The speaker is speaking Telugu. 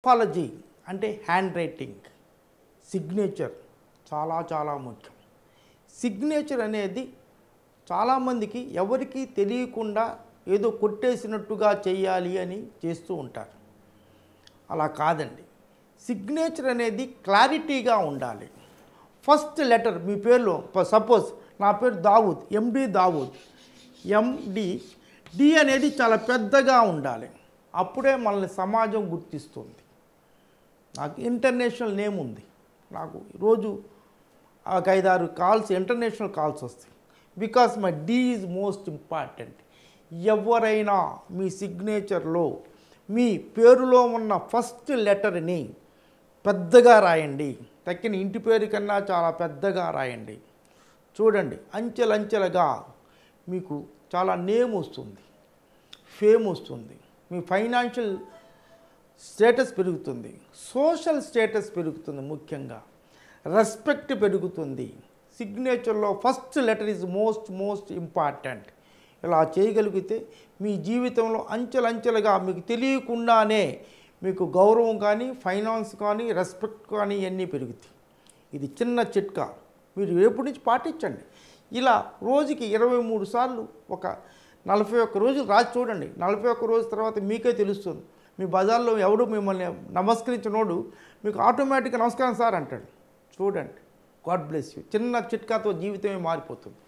గ్రాఫాలజీ అంటే హ్యాండ్ రైటింగ్, సిగ్నేచర్ చాలా ముఖ్యం. సిగ్నేచర్ అనేది చాలామందికి ఎవరికీ తెలియకుండా ఏదో కొట్టేసినట్టుగా చేయాలి అని చేస్తూ ఉంటారు. అలా కాదండి. సిగ్నేచర్ అనేది క్లారిటీగా ఉండాలి. ఫస్ట్ లెటర్ మీ పేరులో సపోజ్ నా పేరు దావూద్, ఎండి దావూద్, ఎండి, డి అనేది చాలా పెద్దగా ఉండాలి. అప్పుడే మనల్ని సమాజం గుర్తిస్తుంది. నాకు ఇంటర్నేషనల్ నేమ్ ఉంది, నాకు రోజు ఒక 5-6 కాల్స్, ఇంటర్నేషనల్ కాల్స్ వస్తాయి. Because my D is most important. ఎవరైనా మీ సిగ్నేచర్లో మీ పేరులో ఉన్న ఫస్ట్ లెటర్ని పెద్దగా రాయండి. తక్కిన ఇంటి పేరు కన్నా చాలా పెద్దగా రాయండి. చూడండి, అంచెలంచెలుగా మీకు చాలా నేమ్ వస్తుంది, ఫేమ్ వస్తుంది, మీ ఫైనాన్షియల్ స్టేటస్ పెరుగుతుంది, సోషల్ స్టేటస్ పెరుగుతుంది, ముఖ్యంగా రెస్పెక్ట్ పెరుగుతుంది. సిగ్నేచర్లో first letter is most important. ఇలా చేయగలిగితే మీ జీవితంలో అంచెలంచెలుగా మీకు తెలియకుండానే మీకు గౌరవం కానీ, ఫైనాన్స్ కానీ, రెస్పెక్ట్ కానీ ఇవన్నీ పెరుగుతాయి. ఇది చిన్న చిట్కా, మీరు రేపు నుంచి పాటించండి. ఇలా రోజుకి 23 సార్లు ఒక 41 రోజులు రాసి చూడండి. 41 రోజుల తర్వాత మీకే తెలుస్తుంది. మీ బజార్లో ఎవడు మిమ్మల్ని నమస్కరించినోడు మీకు ఆటోమేటిక్గా నమస్కారం సార్ అంటాడు. చూడండి. God bless you. చిన్న చిట్కాతో జీవితమే మారిపోతుంది.